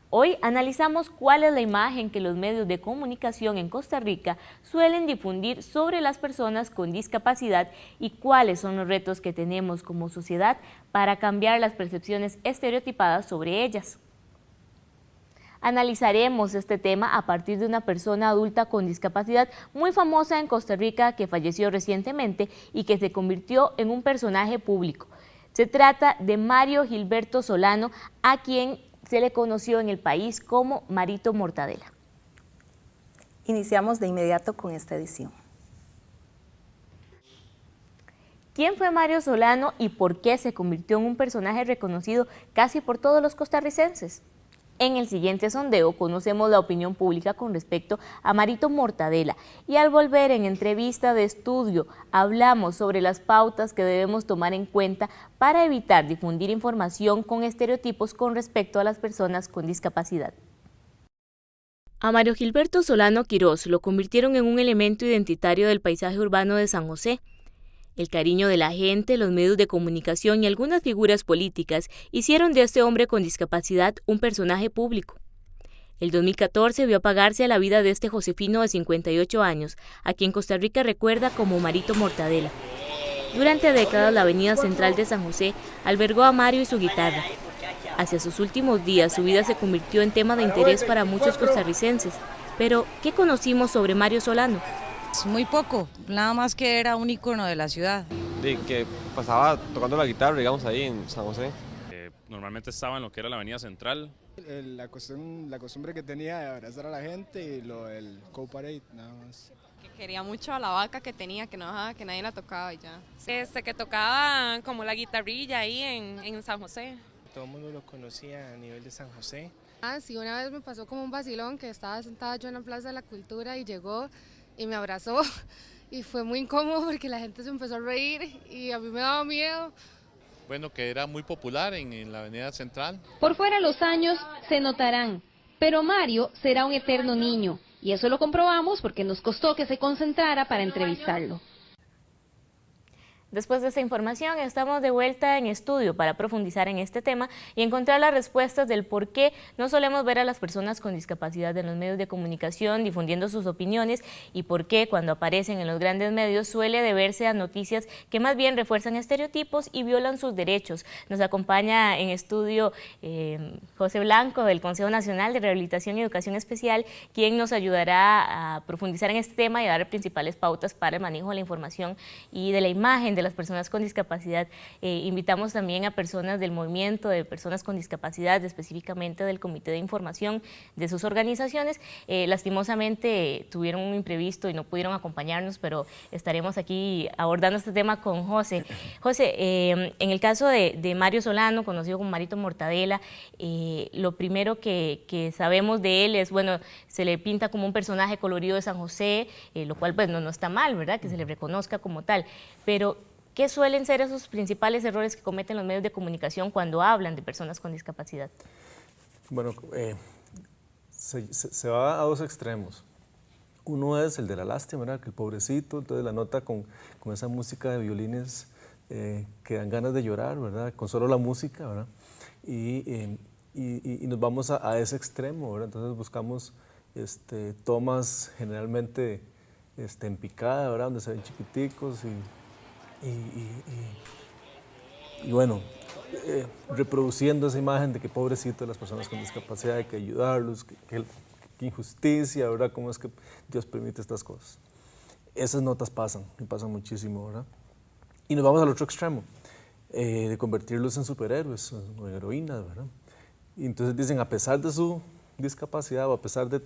Hoy analizamos cuál es la imagen que los medios de comunicación en Costa Rica suelen difundir sobre las personas con discapacidad y cuáles son los retos que tenemos como sociedad para cambiar las percepciones estereotipadas sobre ellas. Analizaremos este tema a partir de una persona adulta con discapacidad muy famosa en Costa Rica que falleció recientemente y que se convirtió en un personaje público. Se trata de Mario Gilberto Solano, a quien se le conoció en el país como Marito Mortadela. Iniciamos de inmediato con esta edición. ¿Quién fue Mario Solano y por qué se convirtió en un personaje reconocido casi por todos los costarricenses? En el siguiente sondeo conocemos la opinión pública con respecto a Marito Mortadela y al volver en entrevista de estudio hablamos sobre las pautas que debemos tomar en cuenta para evitar difundir información con estereotipos con respecto a las personas con discapacidad. A Mario Gilberto Solano Quirós lo convirtieron en un elemento identitario del paisaje urbano de San José. El cariño de la gente, los medios de comunicación y algunas figuras políticas hicieron de este hombre con discapacidad un personaje público. El 2014 vio apagarse la vida de este josefino de 58 años, a quien Costa Rica recuerda como Marito Mortadela. Durante décadas, la avenida central de San José albergó a Mario y su guitarra. Hacia sus últimos días, su vida se convirtió en tema de interés para muchos costarricenses. Pero, ¿qué conocimos sobre Mario Solano? Muy poco, nada más que era un ícono de la ciudad. De que pasaba tocando la guitarra, digamos, ahí en San José. Normalmente estaba en lo que era la avenida central. La costumbre que tenía de abrazar a la gente y lo del co-parade, nada más. Que quería mucho a la vaca que tenía, que no dejaba que nadie la tocaba y ya. Que tocaba como la guitarrilla ahí en San José. Todo el mundo lo conocía a nivel de San José. Sí, una vez me pasó como un vacilón que estaba sentada yo en la Plaza de la Cultura y llegó y me abrazó y fue muy incómodo porque la gente se empezó a reír y a mí me daba miedo. Bueno, que era muy popular en la avenida central. Por fuera los años se notarán, pero Mario será un eterno niño y eso lo comprobamos porque nos costó que se concentrara para entrevistarlo. Después de esta información, estamos de vuelta en estudio para profundizar en este tema y encontrar las respuestas del por qué no solemos ver a las personas con discapacidad en los medios de comunicación difundiendo sus opiniones y por qué cuando aparecen en los grandes medios suele deberse a noticias que más bien refuerzan estereotipos y violan sus derechos. Nos acompaña en estudio José Blanco del Consejo Nacional de Rehabilitación y Educación Especial, quien nos ayudará a profundizar en este tema y a dar principales pautas para el manejo de la información y de la imagen de las personas con discapacidad. Invitamos también a personas del movimiento de personas con discapacidad, específicamente del Comité de Información de sus organizaciones. Lastimosamente tuvieron un imprevisto y no pudieron acompañarnos, pero estaremos aquí abordando este tema con José. José, en el caso de Mario Solano, conocido como Marito Mortadela, lo primero que sabemos de él es, bueno, se le pinta como un personaje colorido de San José, lo cual pues no está mal, ¿verdad?, que se le reconozca como tal, pero ¿qué suelen ser esos principales errores que cometen los medios de comunicación cuando hablan de personas con discapacidad? Bueno, se va a dos extremos. Uno es el de la lástima, ¿verdad?, que el pobrecito, entonces la nota con esa música de violines que dan ganas de llorar, ¿verdad?, con solo la música, ¿verdad?, y nos vamos a ese extremo, ¿verdad?, entonces buscamos tomas generalmente en picada, ¿verdad?, donde se ven chiquiticos y bueno, reproduciendo esa imagen de que pobrecito las personas con discapacidad, hay que ayudarlos, que injusticia, ¿verdad?, cómo es que Dios permite estas cosas. Esas notas pasan, y pasan muchísimo, ¿verdad? Y nos vamos al otro extremo, de convertirlos en superhéroes o en heroínas, ¿verdad? Y entonces dicen, a pesar de su discapacidad o a pesar de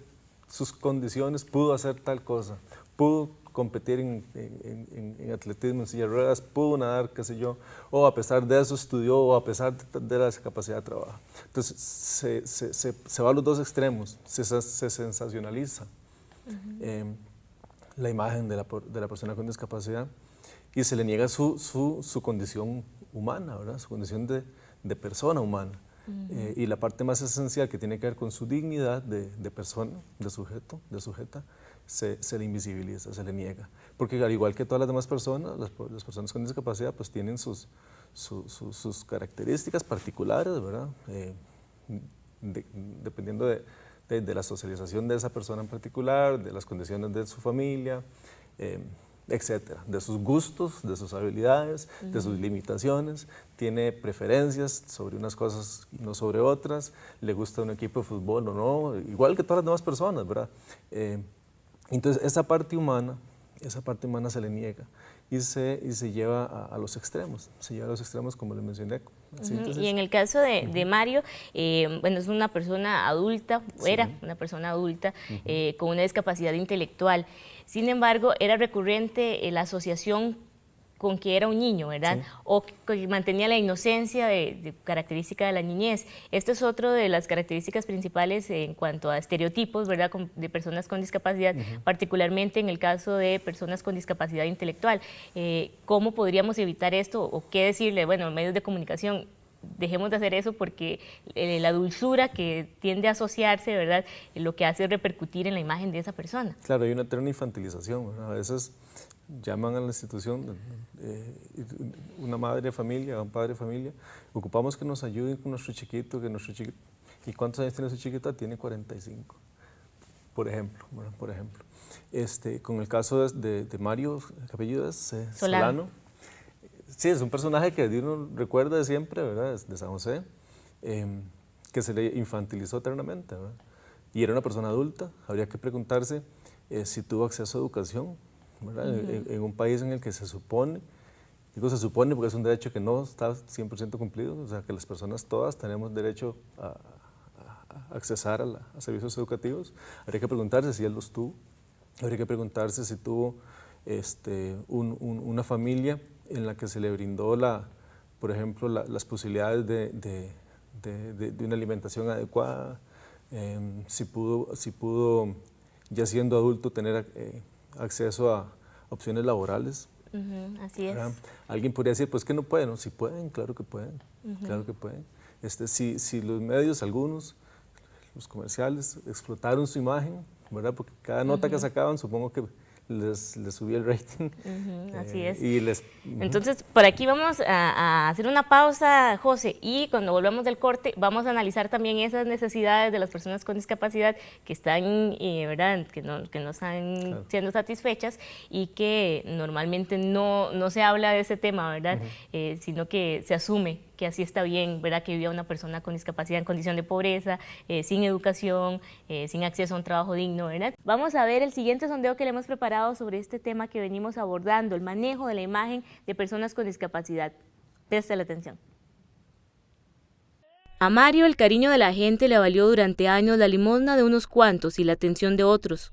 sus condiciones, pudo hacer tal cosa, pudo competir en atletismo, en silla de ruedas, pudo nadar, qué sé yo, o a pesar de eso estudió, o a pesar de la discapacidad de trabajo. Entonces se va a los dos extremos, se sensacionaliza la imagen de la persona con discapacidad y se le niega su condición humana, ¿verdad?, su condición de persona humana. Y la parte más esencial que tiene que ver con su dignidad de persona, de sujeto, de sujeta, se le invisibiliza, se le niega. Porque al igual que todas las demás personas, las personas con discapacidad pues tienen sus características particulares, ¿verdad? dependiendo de la socialización de esa persona en particular, de las condiciones de su familia, etcétera, de sus gustos, de sus habilidades, de sus limitaciones, tiene preferencias sobre unas cosas y no sobre otras, le gusta un equipo de fútbol o no, igual que todas las demás personas, ¿verdad? Entonces esa parte humana se le niega y se lleva a los extremos, como le mencioné. Y en el caso de Mario, bueno, es una persona adulta, era una persona adulta con una discapacidad intelectual. Sin embargo, era recurrente la asociación con que era un niño, ¿verdad? Sí. O que mantenía la inocencia de característica de la niñez. Esto es otro de las características principales en cuanto a estereotipos, ¿verdad? De personas con discapacidad, particularmente en el caso de personas con discapacidad intelectual. ¿Cómo podríamos evitar esto? ¿O qué decirle? Bueno, medios de comunicación, dejemos de hacer eso porque la dulzura que tiende a asociarse, ¿verdad? Lo que hace es repercutir en la imagen de esa persona. Claro, hay una eterna infantilización, ¿verdad? A veces llaman a la institución, una madre de familia, un padre de familia, ocupamos que nos ayuden con nuestro chiquito, ¿y cuántos años tiene su chiquita? Tiene 45, por ejemplo, ¿verdad? Por ejemplo. Con el caso de Mario, ¿qué apellido es? Solano. Sí, es un personaje que uno recuerda de siempre, ¿verdad? De San José, que se le infantilizó eternamente, ¿verdad? Y era una persona adulta, habría que preguntarse si tuvo acceso a educación, ¿verdad? En un país en el que se supone, digo se supone porque es un derecho que no está 100% cumplido, o sea que las personas todas tenemos derecho a accesar a servicios educativos, habría que preguntarse si él los tuvo, habría que preguntarse si tuvo una familia en la que se le brindó, por ejemplo, las posibilidades de una alimentación adecuada, si pudo, ya siendo adulto, tener acceso a opciones laborales. Así es. ¿Verdad? Alguien podría decir, pues que no pueden, ¿no? Sí pueden, claro que pueden, claro que pueden. Si los medios, algunos, los comerciales, explotaron su imagen, ¿verdad? Porque cada nota que sacaban, supongo que les subía el rating. Así es. Y Entonces, por aquí vamos a hacer una pausa, José, y cuando volvamos del corte vamos a analizar también esas necesidades de las personas con discapacidad que están, ¿verdad? que no están siendo satisfechas y que normalmente no se habla de ese tema, ¿verdad? Sino que se asume que así está bien, ¿verdad? Que vivía una persona con discapacidad en condición de pobreza, sin educación, sin acceso a un trabajo digno, ¿verdad? Vamos a ver el siguiente sondeo que le hemos preparado sobre este tema que venimos abordando, el manejo de la imagen de personas con discapacidad. Preste la atención. A Mario el cariño de la gente le valió durante años la limosna de unos cuantos y la atención de otros.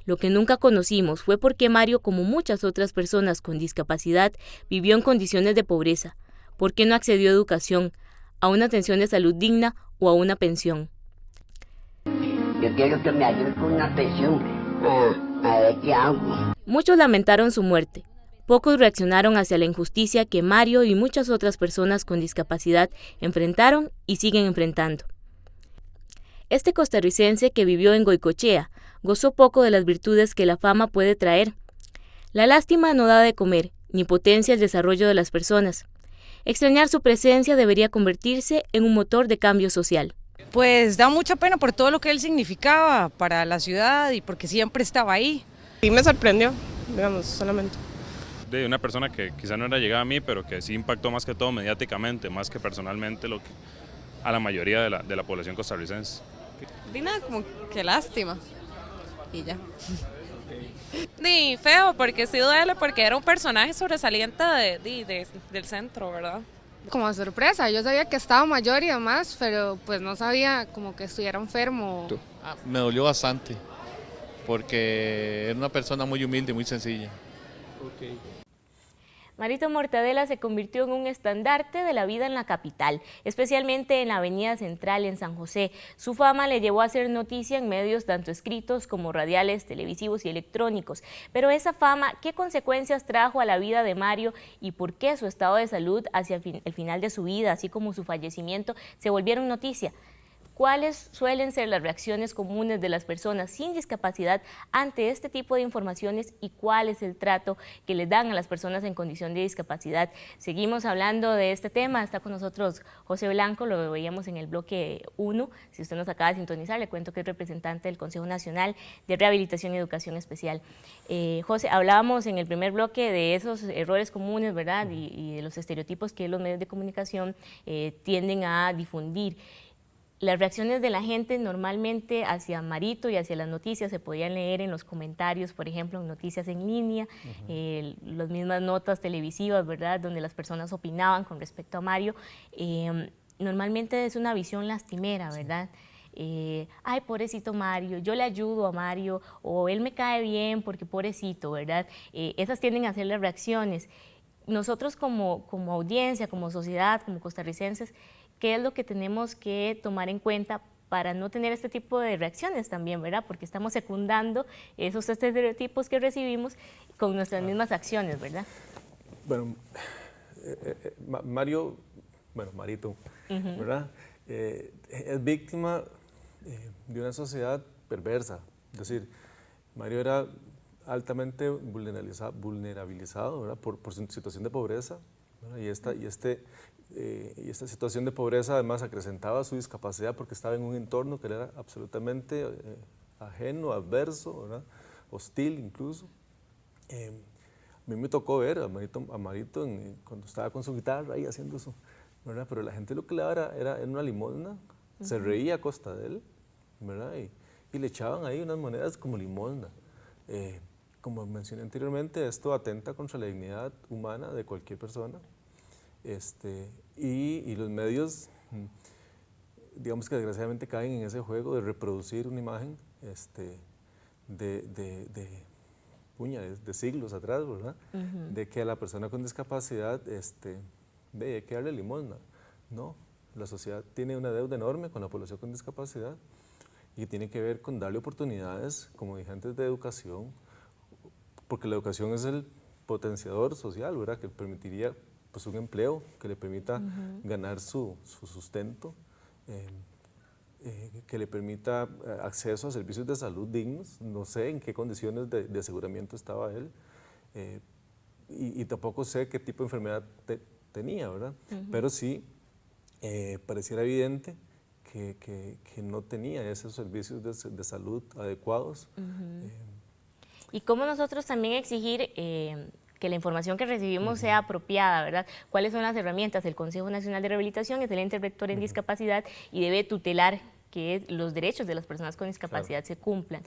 Lo que nunca conocimos fue por qué Mario, como muchas otras personas con discapacidad, vivió en condiciones de pobreza. ¿Por qué no accedió a educación, a una atención de salud digna o a una pensión? Yo quiero que me ayuden con una pensión, a ver qué hago. Muchos lamentaron su muerte. Pocos reaccionaron hacia la injusticia que Mario y muchas otras personas con discapacidad enfrentaron y siguen enfrentando. Este costarricense que vivió en Goicoechea gozó poco de las virtudes que la fama puede traer. La lástima no da de comer, ni potencia el desarrollo de las personas. Extrañar su presencia debería convertirse en un motor de cambio social. Pues da mucha pena por todo lo que él significaba para la ciudad y porque siempre estaba ahí. Sí me sorprendió, digamos, solamente. De una persona que quizá no era llegada a mí, pero que sí impactó más que todo mediáticamente, más que personalmente a la mayoría de la población costarricense. Y nada, como que lástima. Y ya. Sí, feo, porque sí duele, porque era un personaje sobresaliente del centro, ¿verdad? Como sorpresa, yo sabía que estaba mayor y demás, pero pues no sabía como que estuviera enfermo. Me dolió bastante, porque era una persona muy humilde, muy sencilla. Marito Mortadela se convirtió en un estandarte de la vida en la capital, especialmente en la Avenida Central en San José. Su fama le llevó a hacer noticia en medios tanto escritos como radiales, televisivos y electrónicos. Pero esa fama, ¿qué consecuencias trajo a la vida de Mario y por qué su estado de salud hacia el final de su vida, así como su fallecimiento, se volvieron noticia? ¿Cuáles suelen ser las reacciones comunes de las personas sin discapacidad ante este tipo de informaciones y cuál es el trato que les dan a las personas en condición de discapacidad? Seguimos hablando de este tema, está con nosotros José Blanco, lo veíamos en el bloque 1, si usted nos acaba de sintonizar, le cuento que es representante del Consejo Nacional de Rehabilitación y Educación Especial. José, hablábamos en el primer bloque de esos errores comunes, ¿verdad? Y de los estereotipos que los medios de comunicación tienden a difundir. Las reacciones de la gente normalmente hacia Marito y hacia las noticias se podían leer en los comentarios, por ejemplo, en noticias en línea, las mismas notas televisivas, ¿verdad?, donde las personas opinaban con respecto a Mario. Normalmente es una visión lastimera, ¿verdad? Ay, pobrecito Mario, yo le ayudo a Mario, o él me cae bien porque pobrecito, ¿verdad? Esas tienden a ser las reacciones. Nosotros como audiencia, como sociedad, como costarricenses, ¿qué es lo que tenemos que tomar en cuenta para no tener este tipo de reacciones también, ¿verdad? Porque estamos secundando esos estereotipos que recibimos con nuestras mismas acciones, ¿verdad? Bueno, Marito, ¿verdad? Es víctima de una sociedad perversa. Es decir, Mario era altamente vulnerabilizado, ¿verdad? Por su situación de pobreza, ¿verdad? Y esta situación de pobreza además acrecentaba su discapacidad porque estaba en un entorno que era absolutamente ajeno, adverso, ¿verdad? Hostil incluso. A mí me tocó ver a Marito cuando estaba con su guitarra ahí haciendo eso, ¿verdad? Pero la gente lo que le daba era una limosna, se reía a costa de él, ¿verdad? Y le echaban ahí unas monedas como limosna. Como mencioné anteriormente, esto atenta contra la dignidad humana de cualquier persona. Y los medios, digamos que desgraciadamente caen en ese juego de reproducir una imagen de siglos atrás, ¿verdad? De que a la persona con discapacidad hay que darle limosna. No, la sociedad tiene una deuda enorme con la población con discapacidad y tiene que ver con darle oportunidades, como dije antes, de educación, porque la educación es el potenciador social, ¿verdad? Que permitiría pues, un empleo que le permita ganar su sustento, que le permita acceso a servicios de salud dignos. No sé en qué condiciones de aseguramiento estaba él y tampoco sé qué tipo de enfermedad tenía, ¿verdad? Pero sí pareciera evidente que no tenía esos servicios de salud adecuados. Y cómo nosotros también exigir que la información que recibimos sea apropiada, ¿verdad? ¿Cuáles son las herramientas? El Consejo Nacional de Rehabilitación es el ente rector en discapacidad y debe tutelar que los derechos de las personas con discapacidad se cumplan.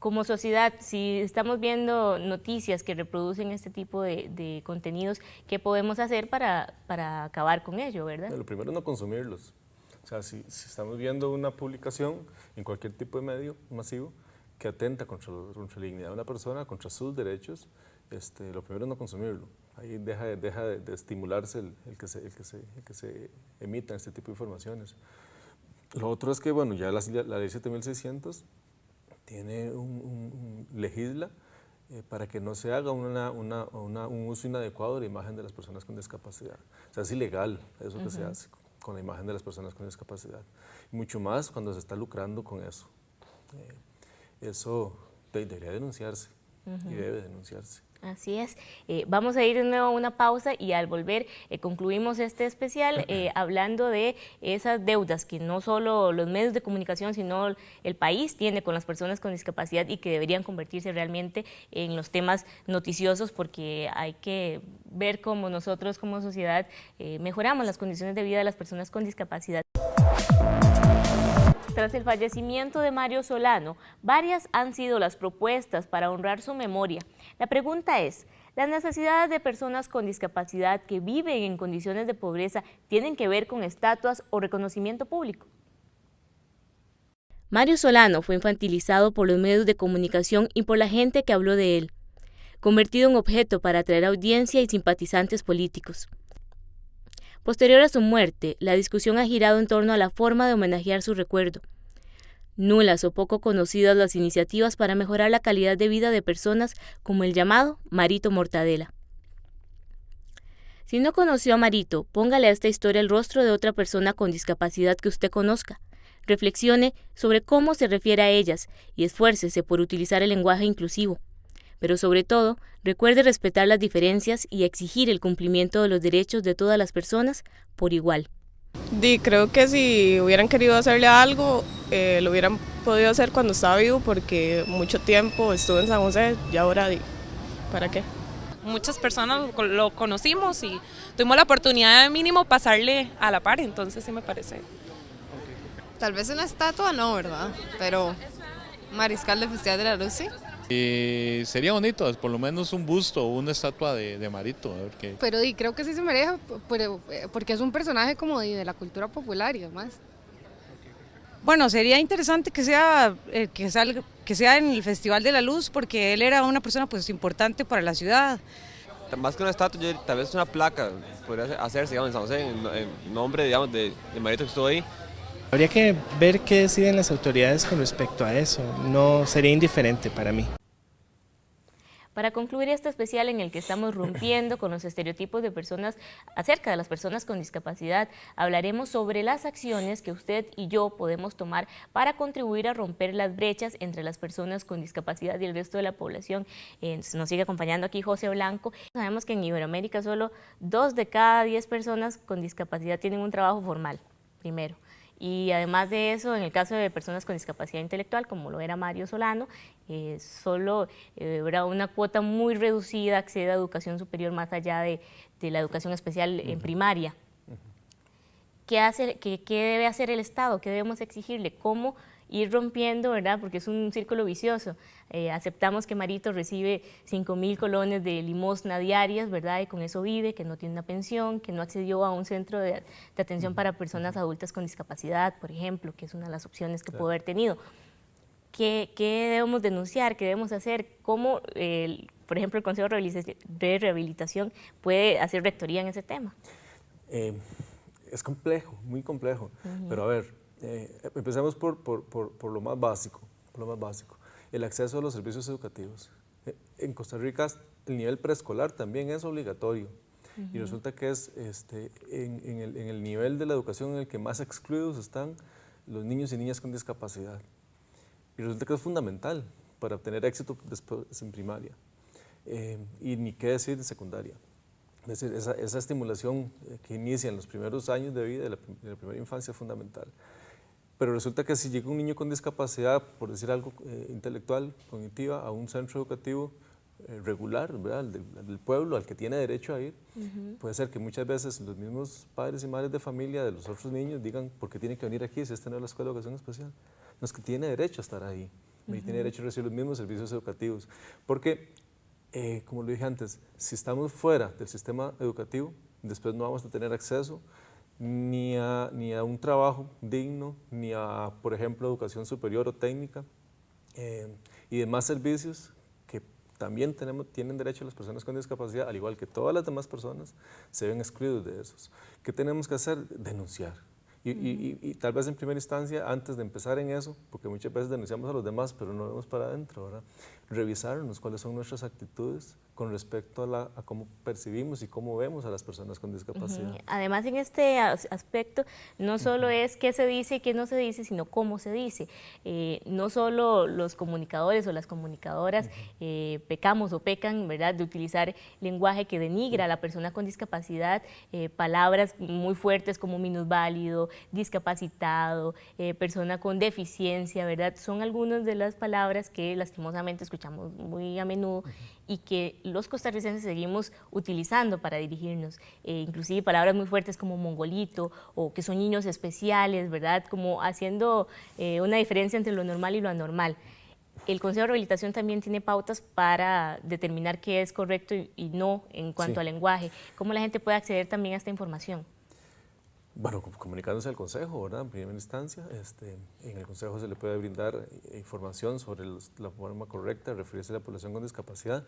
Como sociedad, si estamos viendo noticias que reproducen este tipo de contenidos, ¿qué podemos hacer para acabar con ello, verdad? Lo primero es no consumirlos. O sea, si estamos viendo una publicación en cualquier tipo de medio masivo que atenta contra la dignidad de una persona, contra sus derechos, lo primero es no consumirlo. Ahí deja de estimularse el que se emitan este tipo de informaciones. Lo otro es que, bueno, ya la ley 7600 tiene legisla para que no se haga un uso inadecuado de la imagen de las personas con discapacidad. O sea, es ilegal eso que se hace con la imagen de las personas con discapacidad. Y mucho más cuando se está lucrando con eso. Eso debería denunciarse y debe denunciarse. Así es. Vamos a ir de nuevo a una pausa y al volver concluimos este especial hablando de esas deudas que no solo los medios de comunicación, sino el país tiene con las personas con discapacidad y que deberían convertirse realmente en los temas noticiosos, porque hay que ver cómo nosotros como sociedad mejoramos las condiciones de vida de las personas con discapacidad. Tras el fallecimiento de Mario Solano, varias han sido las propuestas para honrar su memoria. La pregunta es, ¿las necesidades de personas con discapacidad que viven en condiciones de pobreza tienen que ver con estatuas o reconocimiento público? Mario Solano fue infantilizado por los medios de comunicación y por la gente que habló de él, convertido en objeto para atraer audiencia y simpatizantes políticos. Posterior a su muerte, la discusión ha girado en torno a la forma de homenajear su recuerdo. Nulas o poco conocidas las iniciativas para mejorar la calidad de vida de personas como el llamado Marito Mortadela. Si no conoció a Marito, póngale a esta historia el rostro de otra persona con discapacidad que usted conozca. reflexione sobre cómo se refiere a ellas y esfuércese por utilizar el lenguaje inclusivo. Pero sobre todo, recuerde respetar las diferencias y exigir el cumplimiento de los derechos de todas las personas por igual. Creo que si hubieran querido hacerle algo, lo hubieran podido hacer cuando estaba vivo, porque mucho tiempo estuve en San José y ahora, ¿para qué? Muchas personas lo conocimos y tuvimos la oportunidad de mínimo pasarle a la par, entonces sí me parece. Tal vez una estatua no, ¿verdad? Pero mariscal del Festival de la Luz, sí. Y sería bonito, por lo menos un busto o una estatua de Marito. A ver qué. Pero creo que sí se merece, porque es un personaje como de la cultura popular y demás. Bueno, sería interesante que sea en el Festival de la Luz, porque él era una persona pues importante para la ciudad. Más que una estatua, tal vez una placa podría hacerse, digamos, en San José, en nombre, digamos, de Marito que estuvo ahí. Habría que ver qué deciden las autoridades con respecto a eso. No sería indiferente para mí. Para concluir este especial en el que estamos rompiendo con los estereotipos de personas acerca de las personas con discapacidad, hablaremos sobre las acciones que usted y yo podemos tomar para contribuir a romper las brechas entre las personas con discapacidad y el resto de la población. Nos sigue acompañando aquí José Blanco. Sabemos que en Iberoamérica solo 2 de cada 10 personas con discapacidad tienen un trabajo formal, primero. Y además de eso, en el caso de personas con discapacidad intelectual, como lo era Mario Solano, solo una cuota muy reducida accede a educación superior más allá de la educación especial en primaria. ¿Qué debe hacer el Estado? ¿Qué debemos exigirle? ¿Cómo ir rompiendo, verdad? Porque es un círculo vicioso. Aceptamos que Marito recibe 5.000 colones de limosna diarias, ¿verdad? Y con eso vive, que no tiene una pensión, que no accedió a un centro de atención para personas adultas con discapacidad, por ejemplo, que es una de las opciones que pudo haber tenido. ¿Qué debemos denunciar? ¿Qué debemos hacer? ¿Cómo, por ejemplo, el Consejo de Rehabilitación puede hacer rectoría en ese tema? Es complejo, muy complejo, pero a ver, empecemos por lo más básico, el acceso a los servicios educativos. En Costa Rica el nivel preescolar también es obligatorio y resulta que es en el nivel de la educación en el que más excluidos están los niños y niñas con discapacidad. Y resulta que es fundamental para obtener éxito después en primaria y ni qué decir de secundaria. Es decir, esa estimulación que inicia en los primeros años de vida, de la primera infancia, es fundamental. Pero resulta que si llega un niño con discapacidad, por decir algo intelectual, cognitiva, a un centro educativo regular, ¿verdad? Del pueblo, al que tiene derecho a ir, puede ser que muchas veces los mismos padres y madres de familia de los otros niños digan, ¿por qué tiene que venir aquí si esta no es la escuela de educación especial? No, es que tiene derecho a estar ahí, y tiene derecho a recibir los mismos servicios educativos. Porque como lo dije antes, si estamos fuera del sistema educativo, después no vamos a tener acceso ni a un trabajo digno, ni a, por ejemplo, educación superior o técnica y demás servicios que también tienen derecho las personas con discapacidad, al igual que todas las demás personas, se ven excluidos de esos. ¿Qué tenemos que hacer? Denunciar. Y tal vez en primera instancia, antes de empezar en eso, porque muchas veces denunciamos a los demás, pero no vemos para adentro, ¿verdad? Revisarnos cuáles son nuestras actitudes con respecto a cómo percibimos y cómo vemos a las personas con discapacidad. Además, en este aspecto, no solo es qué se dice y qué no se dice, sino cómo se dice. No solo los comunicadores o las comunicadoras pecamos o pecan, ¿verdad?, de utilizar lenguaje que denigra a la persona con discapacidad, palabras muy fuertes como minusválido, discapacitado, persona con deficiencia, ¿verdad? Son algunas de las palabras que lastimosamente escuchamos muy a menudo y que los costarricenses seguimos utilizando para dirigirnos, inclusive palabras muy fuertes como mongolito o que son niños especiales, ¿verdad? Como haciendo una diferencia entre lo normal y lo anormal. El Consejo de Rehabilitación también tiene pautas para determinar qué es correcto y no en cuanto al lenguaje. ¿Cómo la gente puede acceder también a esta información? Bueno, comunicándose al Consejo, ¿verdad? En primera instancia, en el Consejo se le puede brindar información sobre la forma correcta de referirse a la población con discapacidad,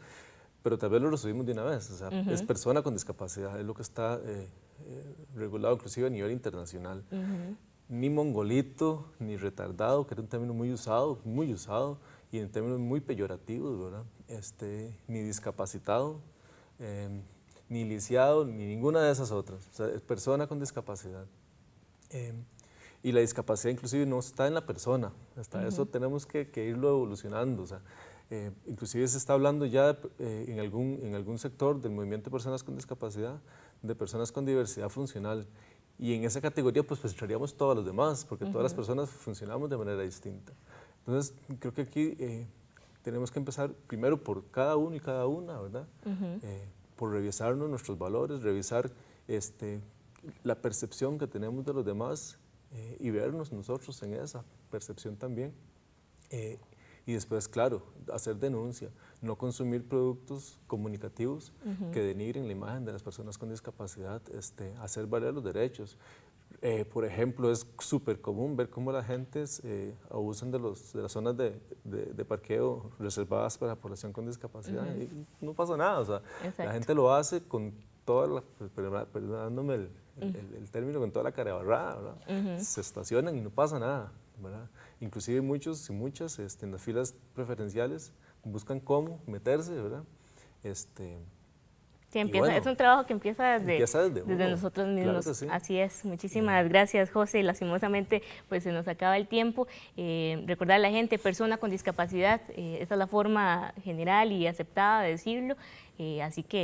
pero tal vez lo resumimos de una vez, o sea, es persona con discapacidad, es lo que está regulado inclusive a nivel internacional. Ni mongolito, ni retardado, que era un término muy usado, y en términos muy peyorativos, ¿verdad? Ni discapacitado, ni lisiado, ni ninguna de esas otras, o sea, es persona con discapacidad. Y la discapacidad inclusive no está en la persona, hasta eso tenemos que irlo evolucionando. O sea, inclusive se está hablando ya en algún sector del movimiento de personas con discapacidad, de personas con diversidad funcional. Y en esa categoría pues entraríamos todos los demás, porque todas las personas funcionamos de manera distinta. Entonces creo que aquí tenemos que empezar primero por cada uno y cada una, ¿verdad? Por revisarnos nuestros valores, revisar la percepción que tenemos de los demás, y vernos nosotros en esa percepción también. Y después, claro, hacer denuncia, no consumir productos comunicativos que denigren la imagen de las personas con discapacidad, hacer valer los derechos. Por ejemplo, es súper común ver cómo la gente abusan de las zonas de parqueo reservadas para la población con discapacidad y no pasa nada. O sea, la gente lo hace con toda la, perdonándome el término, con toda la cara barrada, ¿verdad? Se estacionan y no pasa nada, ¿verdad? Inclusive muchos y muchas en las filas preferenciales buscan cómo meterse, ¿verdad? Que empieza, bueno, es un trabajo que empieza desde nosotros mismos. Claro, sí. Así es. Muchísimas gracias, José. Lastimosamente, pues se nos acaba el tiempo. Recordar a la gente, persona con discapacidad, esa es la forma general y aceptada de decirlo. Así que